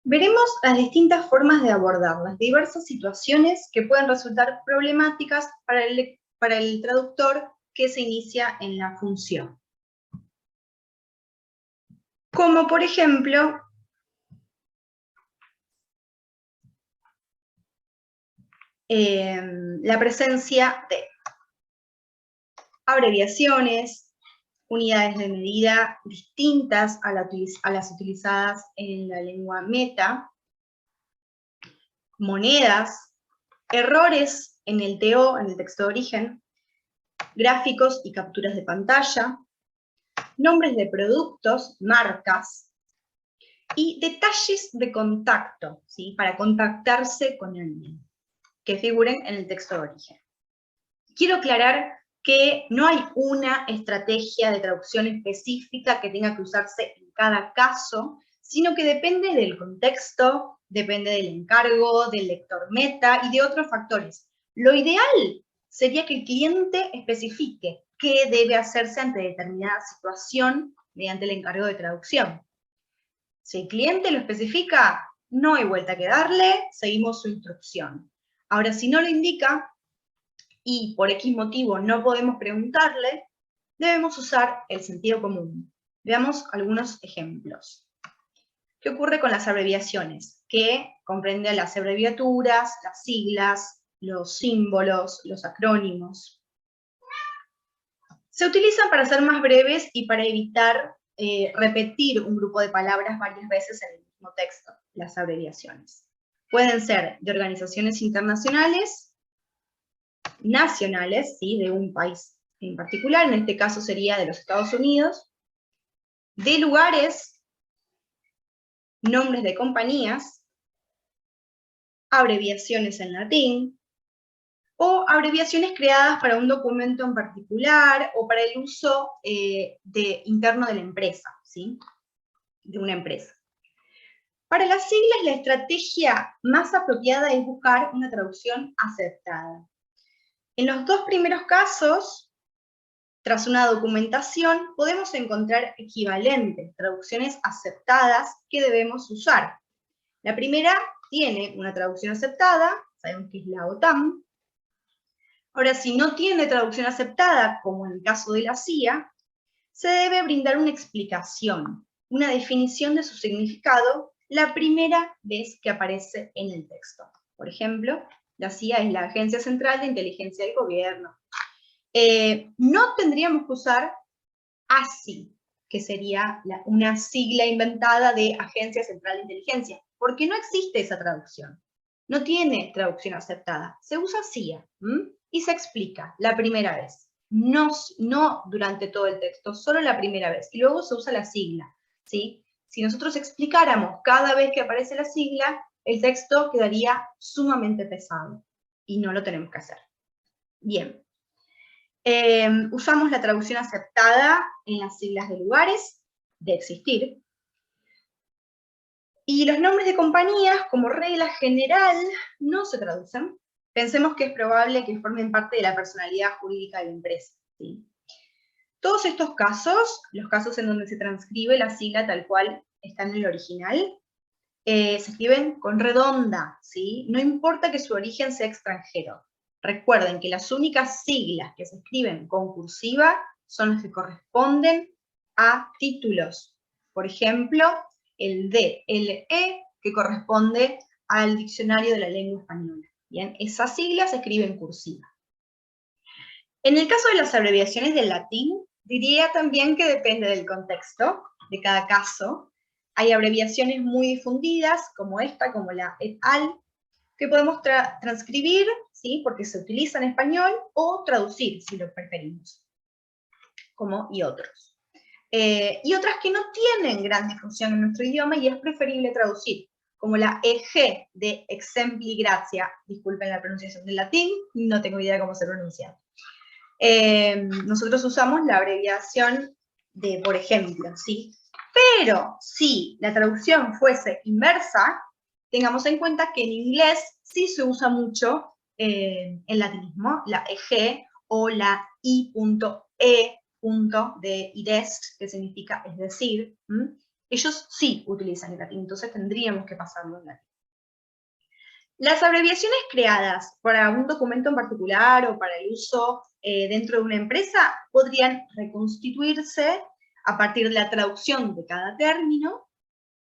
Veremos las distintas formas de abordar las diversas situaciones que pueden resultar problemáticas para el traductor que se inicia en la función. Como por ejemplo, la presencia de abreviaciones, unidades de medida distintas a las utilizadas en la lengua meta, monedas, errores en el TO, en el texto de origen, gráficos y capturas de pantalla, nombres de productos, marcas, y detalles de contacto, ¿sí? Para contactarse con alguien, que figuren en el texto de origen. Quiero aclarar que no hay una estrategia de traducción específica que tenga que usarse en cada caso, sino que depende del contexto, depende del encargo, del lector meta y de otros factores. Lo ideal sería que el cliente especifique qué debe hacerse ante determinada situación mediante el encargo de traducción. Si el cliente lo especifica, no hay vuelta que darle, seguimos su instrucción. Ahora, si no lo indica, y por X motivo no podemos preguntarle, debemos usar el sentido común. Veamos algunos ejemplos. ¿Qué ocurre con las abreviaciones? Que comprenden las abreviaturas, las siglas, los símbolos, los acrónimos. Se utilizan para ser más breves y para evitar repetir un grupo de palabras varias veces en el mismo texto, las abreviaciones. Pueden ser de organizaciones internacionales, nacionales, ¿sí? De un país en particular, en este caso sería de los Estados Unidos, de lugares, nombres de compañías, abreviaciones en latín, o abreviaciones creadas para un documento en particular, o para el uso interno de la empresa, ¿sí? De una empresa. Para las siglas, la estrategia más apropiada es buscar una traducción aceptada. En los dos primeros casos, tras una documentación, podemos encontrar equivalentes, traducciones aceptadas que debemos usar. La primera tiene una traducción aceptada, sabemos que es la OTAN. Ahora, si no tiene traducción aceptada, como en el caso de la CIA, se debe brindar una explicación, una definición de su significado la primera vez que aparece en el texto. Por ejemplo, la CIA es la Agencia Central de Inteligencia del Gobierno. No tendríamos que usar ASI, que sería una sigla inventada de Agencia Central de Inteligencia, porque no existe esa traducción. No tiene traducción aceptada. Se usa CIA y se explica la primera vez. No durante todo el texto, solo la primera vez. Y luego se usa la sigla, ¿sí? Si nosotros explicáramos cada vez que aparece la sigla, el texto quedaría sumamente pesado. Y no lo tenemos que hacer. Bien. Usamos la traducción aceptada en las siglas de lugares, de existir. Y los nombres de compañías, como regla general, no se traducen. Pensemos que es probable que formen parte de la personalidad jurídica de la empresa, ¿sí? Todos estos casos, los casos en donde se transcribe la sigla tal cual está en el original, se escriben con redonda, ¿sí? No importa que su origen sea extranjero. Recuerden que las únicas siglas que se escriben con cursiva son las que corresponden a títulos. Por ejemplo, el D, el E, que corresponde al diccionario de la lengua española. Bien, esa sigla se escribe en cursiva. En el caso de las abreviaciones del latín, diría también que depende del contexto de cada caso. Hay abreviaciones muy difundidas, como esta, como la et al, que podemos transcribir, ¿sí? Porque se utiliza en español, o traducir, si lo preferimos, como y otros. Y otras que no tienen gran difusión en nuestro idioma y es preferible traducir, como la EG de exempli gratia, disculpen la pronunciación del latín, no tengo idea cómo se pronuncia. Nosotros usamos la abreviación de por ejemplo, ¿sí? Pero si la traducción fuese inversa, tengamos en cuenta que en inglés sí se usa mucho el latinismo, la EG o la I.E. de idest, que significa es decir. Ellos sí utilizan el latín, entonces tendríamos que pasarlo en latín. Las abreviaciones creadas para un documento en particular o para el uso dentro de una empresa podrían reconstituirse a partir de la traducción de cada término.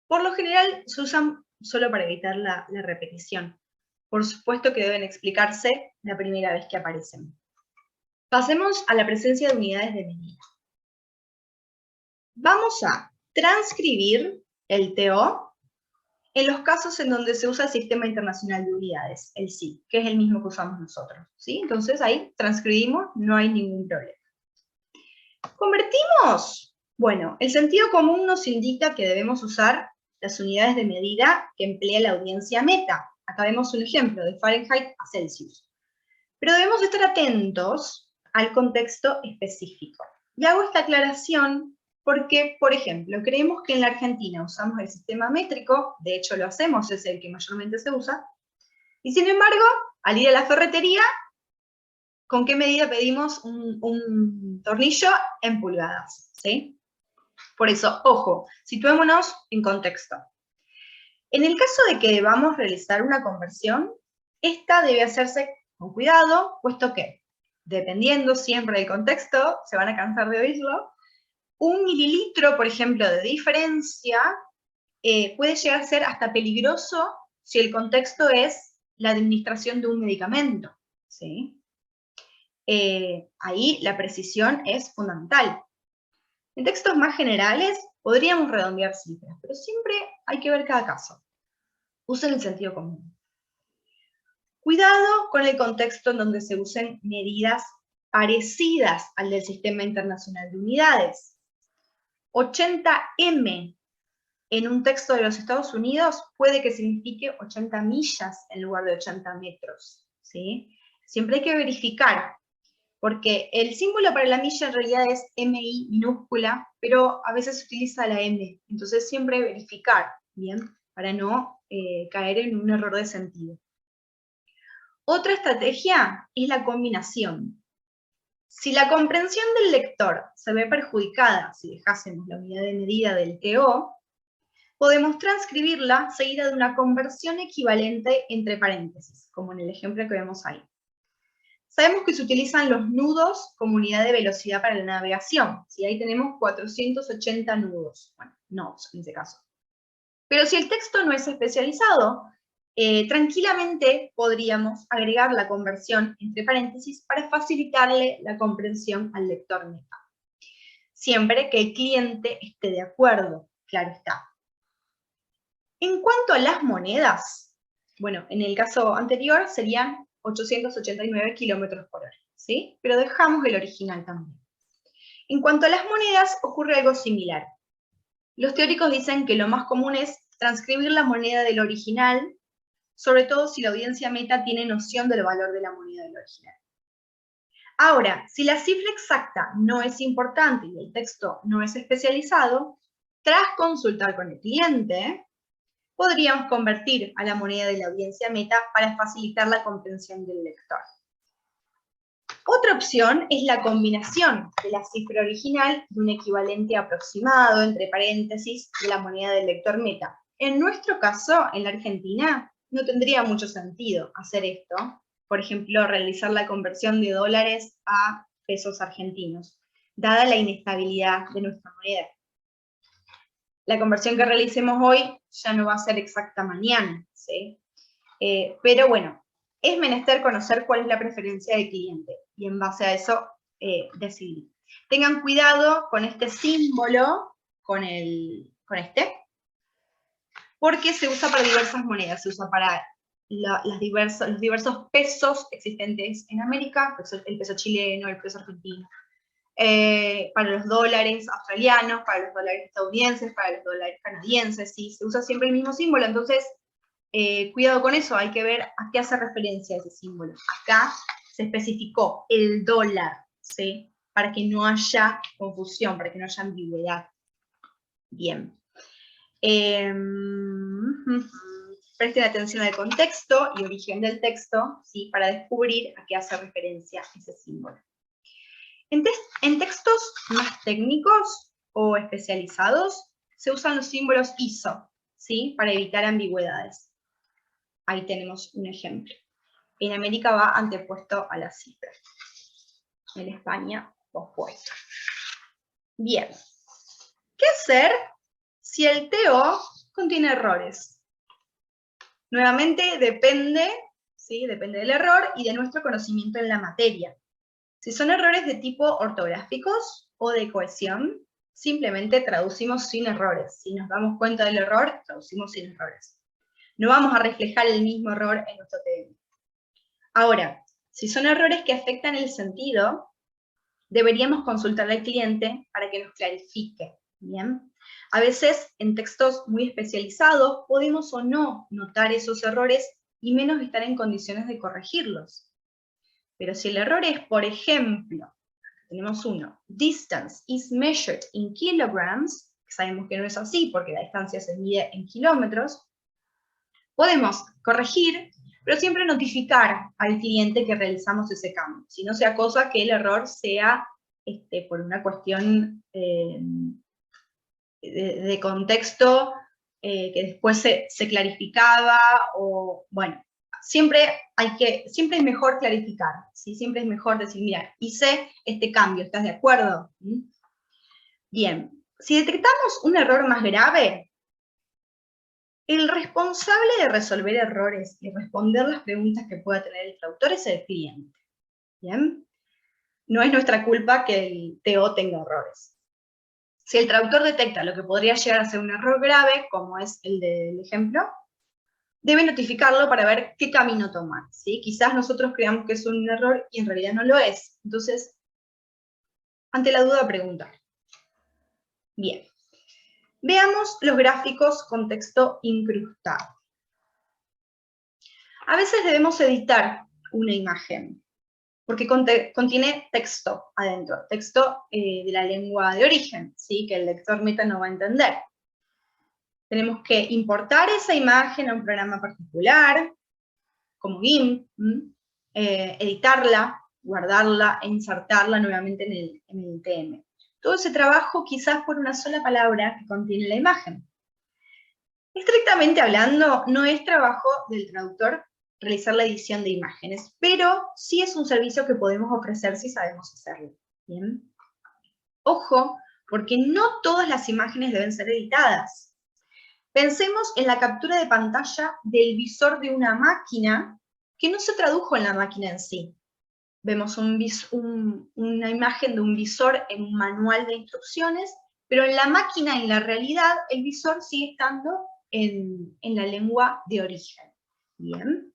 Por lo general se usan solo para evitar la repetición. Por supuesto que deben explicarse la primera vez que aparecen. Pasemos a la presencia de unidades de medida. Vamos a transcribir el TO en los casos en donde se usa el Sistema Internacional de Unidades, el SI, que es el mismo que usamos nosotros, ¿sí? Entonces ahí transcribimos, no hay ningún problema. ¿Convertimos? Bueno, el sentido común nos indica que debemos usar las unidades de medida que emplea la audiencia meta. Acá vemos un ejemplo de Fahrenheit a Celsius. Pero debemos estar atentos al contexto específico. Y hago esta aclaración porque, por ejemplo, creemos que en la Argentina usamos el sistema métrico, de hecho lo hacemos, es el que mayormente se usa, y sin embargo, al ir a la ferretería, ¿con qué medida pedimos un tornillo? En pulgadas, ¿sí? Por eso, ojo, situémonos en contexto. En el caso de que debamos realizar una conversión, esta debe hacerse con cuidado, puesto que, dependiendo siempre del contexto, se van a cansar de oírlo, 1 mililitro, por ejemplo, de diferencia, puede llegar a ser hasta peligroso si el contexto es la administración de un medicamento, ¿sí? Ahí la precisión es fundamental. En textos más generales podríamos redondear cifras, pero siempre hay que ver cada caso. Usen el sentido común. Cuidado con el contexto en donde se usen medidas parecidas al del Sistema Internacional de Unidades. 80 m en un texto de los Estados Unidos puede que signifique 80 millas en lugar de 80 metros, ¿sí? Siempre hay que verificar, porque el símbolo para la milla en realidad es MI minúscula, pero a veces se utiliza la M, entonces siempre verificar, ¿bien? Para no caer en un error de sentido. Otra estrategia es la combinación. Si la comprensión del lector se ve perjudicada si dejásemos la unidad de medida del TO, podemos transcribirla seguida de una conversión equivalente entre paréntesis, como en el ejemplo que vemos ahí. Sabemos que se utilizan los nudos como unidad de velocidad para la navegación. ¿Sí? Ahí tenemos 480 nudos, bueno, nodes en este caso. Pero si el texto no es especializado, tranquilamente podríamos agregar la conversión entre paréntesis para facilitarle la comprensión al lector meta. Siempre que el cliente esté de acuerdo, claro está. En cuanto a las monedas, bueno, en el caso anterior serían 889 kilómetros por hora, ¿sí? Pero dejamos el original también. En cuanto a las monedas, ocurre algo similar. Los teóricos dicen que lo más común es transcribir la moneda del original, sobre todo si la audiencia meta tiene noción del valor de la moneda del original. Ahora, si la cifra exacta no es importante y el texto no es especializado, tras consultar con el cliente, podríamos convertir a la moneda de la audiencia meta para facilitar la comprensión del lector. Otra opción es la combinación de la cifra original y un equivalente aproximado, entre paréntesis, de la moneda del lector meta. En nuestro caso, en la Argentina, no tendría mucho sentido hacer esto. Por ejemplo, realizar la conversión de dólares a pesos argentinos, dada la inestabilidad de nuestra moneda. La conversión que realicemos hoy ya no va a ser exacta mañana, ¿sí? Pero bueno, es menester conocer cuál es la preferencia del cliente y en base a eso decidir. Tengan cuidado con este símbolo, con este, porque se usa para diversas monedas, se usa para los diversos pesos existentes en América, el peso chileno, el peso argentino, para los dólares australianos, para los dólares estadounidenses, para los dólares canadienses, ¿sí? Se usa siempre el mismo símbolo, entonces cuidado con eso, hay que ver a qué hace referencia ese símbolo. Acá se especificó el dólar, ¿sí? Para que no haya confusión, para que no haya ambigüedad. Bien. Presten atención al contexto y origen del texto, ¿sí? Para descubrir a qué hace referencia ese símbolo. En textos más técnicos o especializados, se usan los símbolos ISO, ¿sí? Para evitar ambigüedades. Ahí tenemos un ejemplo. En América va antepuesto a la cifra. En España, opuesto. Bien. ¿Qué hacer si el TO contiene errores? Nuevamente depende, ¿sí? Depende del error y de nuestro conocimiento en la materia. Si son errores de tipo ortográficos o de cohesión, simplemente traducimos sin errores. Si nos damos cuenta del error, traducimos sin errores. No vamos a reflejar el mismo error en nuestro TM. Ahora, si son errores que afectan el sentido, deberíamos consultar al cliente para que nos clarifique, ¿bien? A veces, en textos muy especializados, podemos o no notar esos errores y menos estar en condiciones de corregirlos. Pero si el error es, por ejemplo, tenemos uno, distance is measured in kilograms, sabemos que no es así porque la distancia se mide en kilómetros, podemos corregir, pero siempre notificar al cliente que realizamos ese cambio, si no sea cosa que el error sea por una cuestión de contexto que después se clarificaba, o bueno, siempre es mejor clarificar, ¿sí? Siempre es mejor decir, mira, hice este cambio, ¿estás de acuerdo? ¿Mm? Bien, si detectamos un error más grave, el responsable de resolver errores y responder las preguntas que pueda tener el traductor es el cliente. ¿Bien? No es nuestra culpa que el TO tenga errores. Si el traductor detecta lo que podría llegar a ser un error grave, como es el del ejemplo, debe notificarlo para ver qué camino tomar, ¿sí? Quizás nosotros creamos que es un error y en realidad no lo es. Entonces, ante la duda, preguntar. Bien. Veamos los gráficos con texto incrustado. A veces debemos editar una imagen, porque contiene texto adentro, texto de la lengua de origen, ¿sí? Que el lector meta no va a entender. Tenemos que importar esa imagen a un programa particular, como GIMP, editarla, guardarla e insertarla nuevamente en el TM. Todo ese trabajo quizás por una sola palabra que contiene la imagen. Estrictamente hablando, no es trabajo del traductor realizar la edición de imágenes, pero sí es un servicio que podemos ofrecer si sabemos hacerlo. ¿Bien? Ojo, porque no todas las imágenes deben ser editadas. Pensemos en la captura de pantalla del visor de una máquina que no se tradujo en la máquina en sí. Vemos una imagen de un visor en un manual de instrucciones, pero en la máquina, en la realidad, el visor sigue estando en la lengua de origen. Bien.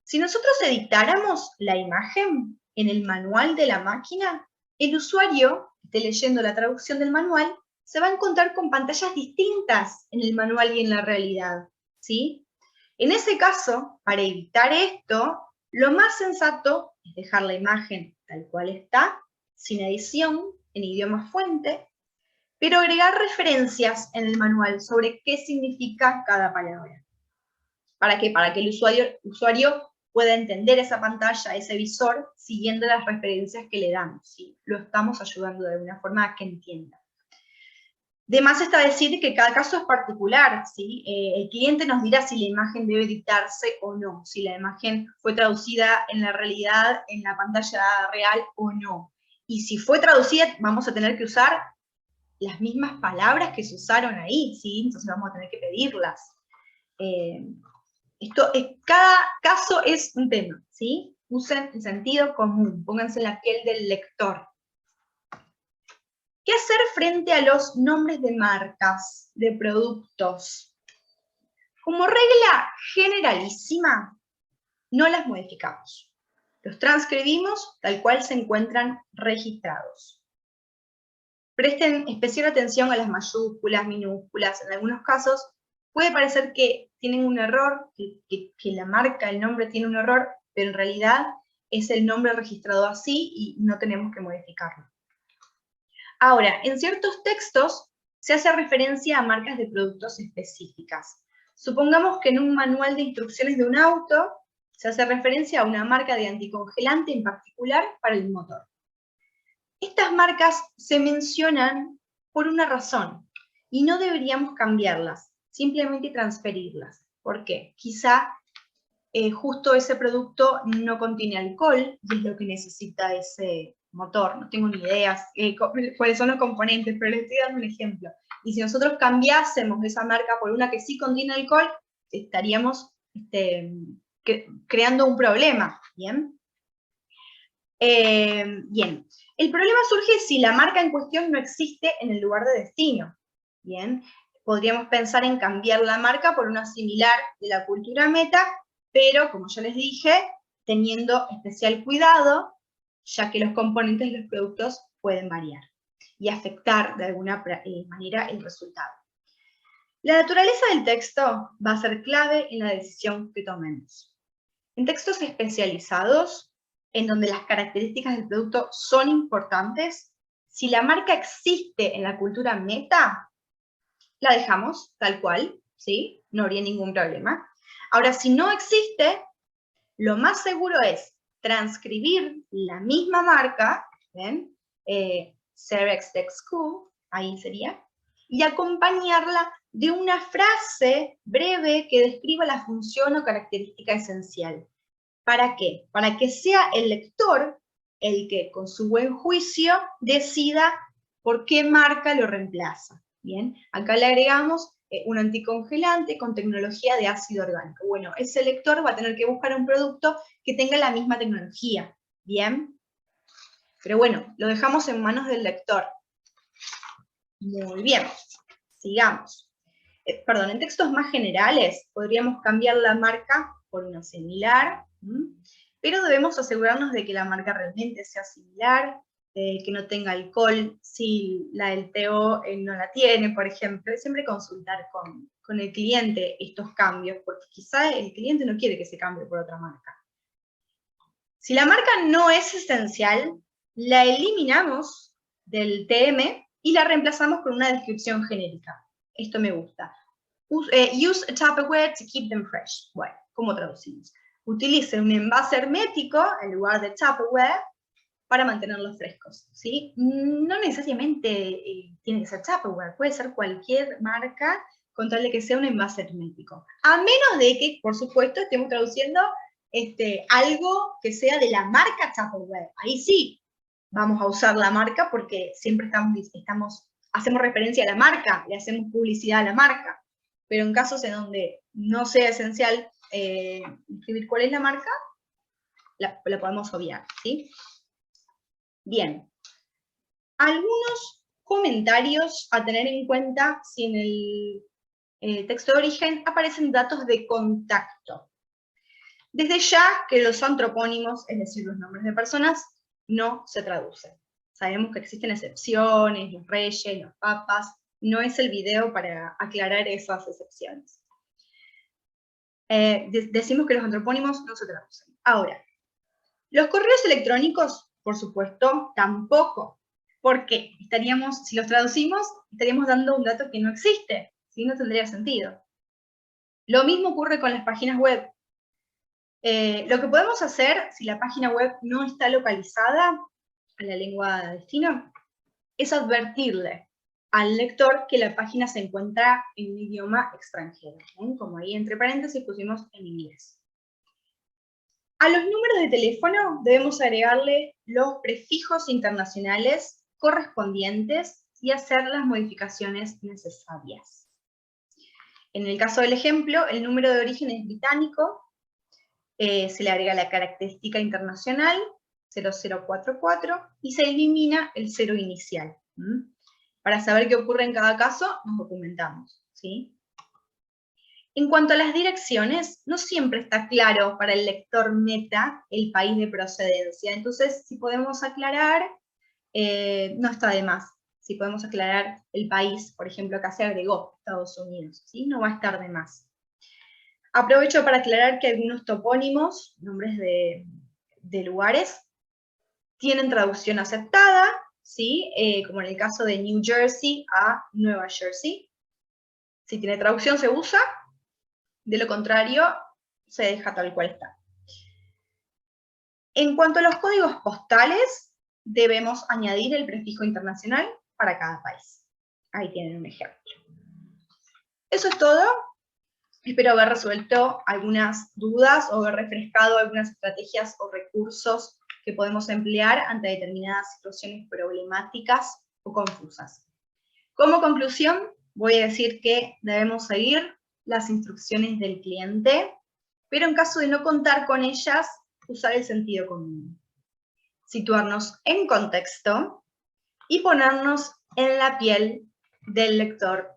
Si nosotros editáramos la imagen en el manual de la máquina, el usuario, que esté leyendo la traducción del manual, se va a encontrar con pantallas distintas en el manual y en la realidad, ¿sí? En ese caso, para evitar esto, lo más sensato es dejar la imagen tal cual está, sin edición, en idioma fuente, pero agregar referencias en el manual sobre qué significa cada palabra. ¿Para qué? Para que el usuario pueda entender esa pantalla, ese visor, siguiendo las referencias que le damos, ¿sí? Lo estamos ayudando de alguna forma a que entienda. De más está decir que cada caso es particular, ¿sí? El cliente nos dirá si la imagen debe editarse o no, si la imagen fue traducida en la realidad, en la pantalla real o no. Y si fue traducida, vamos a tener que usar las mismas palabras que se usaron ahí, ¿sí? Entonces vamos a tener que pedirlas. Cada caso es un tema, ¿sí? Usen el sentido común, pónganse en la piel del lector. ¿Qué hacer frente a los nombres de marcas, de productos? Como regla generalísima, no las modificamos. Los transcribimos tal cual se encuentran registrados. Presten especial atención a las mayúsculas, minúsculas. En algunos casos puede parecer que tienen un error, que la marca, el nombre tiene un error, pero en realidad es el nombre registrado así y no tenemos que modificarlo. Ahora, en ciertos textos se hace referencia a marcas de productos específicas. Supongamos que en un manual de instrucciones de un auto se hace referencia a una marca de anticongelante en particular para el motor. Estas marcas se mencionan por una razón. y no deberíamos cambiarlas, simplemente transferirlas. ¿Por qué? Quizá justo ese producto no contiene alcohol y es lo que necesita ese motor. No tengo ni idea cuáles son los componentes, pero les estoy dando un ejemplo. Y si nosotros cambiásemos esa marca por una que sí contiene alcohol, estaríamos creando un problema, ¿bien? Bien, el problema surge si la marca en cuestión no existe en el lugar de destino, ¿bien? Podríamos pensar en cambiar la marca por una similar de la cultura meta, pero, como ya les dije, teniendo especial cuidado, ya que los componentes de los productos pueden variar y afectar de alguna manera el resultado. La naturaleza del texto va a ser clave en la decisión que tomemos. En textos especializados, en donde las características del producto son importantes, si la marca existe en la cultura meta, la dejamos tal cual, ¿sí? No habría ningún problema. Ahora, si no existe, lo más seguro es transcribir la misma marca, ¿ven? Cerex Text School, ahí sería, y acompañarla de una frase breve que describa la función o característica esencial. ¿Para qué? Para que sea el lector el que, con su buen juicio, decida por qué marca lo reemplaza. Bien, acá le agregamos un anticongelante con tecnología de ácido orgánico. Bueno, ese lector va a tener que buscar un producto que tenga la misma tecnología. Bien, pero bueno, lo dejamos en manos del lector. Muy bien, sigamos. Perdón, en textos más generales podríamos cambiar la marca por una similar, pero debemos asegurarnos de que la marca realmente sea similar, que no tenga alcohol, si la del TO no la tiene, por ejemplo. Siempre consultar con el cliente estos cambios, porque quizá el cliente no quiere que se cambie por otra marca. Si la marca no es esencial, la eliminamos del TM y la reemplazamos con una descripción genérica. Esto me gusta. Use a Tupperware to keep them fresh. Bueno, ¿cómo traducimos? Utilice un envase hermético en lugar de Tupperware para mantenerlos frescos, ¿sí? No necesariamente tiene que ser Tupperware, puede ser cualquier marca con tal de que sea un envase hermético. A menos de que, por supuesto, estemos traduciendo algo que sea de la marca Tupperware. Ahí sí vamos a usar la marca porque siempre hacemos referencia a la marca, le hacemos publicidad a la marca. Pero en casos en donde no sea esencial escribir cuál es la marca, la podemos obviar, ¿sí? Bien. Algunos comentarios a tener en cuenta si en el texto de origen aparecen datos de contacto. Desde ya que los antropónimos, es decir, los nombres de personas, no se traducen. Sabemos que existen excepciones, los reyes, los papas. No es el video para aclarar esas excepciones. Decimos que los antropónimos no se traducen. Ahora, los correos electrónicos, por supuesto, tampoco. Porque si los traducimos, estaríamos dando un dato que no existe, ¿sí? No tendría sentido. Lo mismo ocurre con las páginas web. Lo que podemos hacer, si la página web no está localizada a la lengua de destino, es advertirle al lector que la página se encuentra en un idioma extranjero, ¿eh? Como ahí entre paréntesis pusimos en inglés. A los números de teléfono debemos agregarle los prefijos internacionales correspondientes y hacer las modificaciones necesarias. En el caso del ejemplo, el número de origen es británico, se le agrega la característica internacional, 0044, y se elimina el 0 inicial. Para saber qué ocurre en cada caso, nos documentamos, ¿sí? En cuanto a las direcciones, no siempre está claro para el lector meta el país de procedencia. Entonces, si podemos aclarar, no está de más. Si podemos aclarar el país, por ejemplo, acá se agregó Estados Unidos, ¿sí? No va a estar de más. Aprovecho para aclarar que algunos topónimos, nombres de lugares, tienen traducción aceptada, ¿sí? Como en el caso de New Jersey a Nueva Jersey. Si tiene traducción se usa, de lo contrario se deja tal cual está. En cuanto a los códigos postales, debemos añadir el prefijo internacional para cada país. Ahí tienen un ejemplo. Eso es todo. Espero haber resuelto algunas dudas o haber refrescado algunas estrategias o recursos que podemos emplear ante determinadas situaciones problemáticas o confusas. Como conclusión, voy a decir que debemos seguir las instrucciones del cliente, pero en caso de no contar con ellas, usar el sentido común. Situarnos en contexto y ponernos en la piel del lector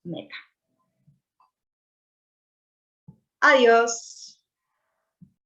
meta. Adiós.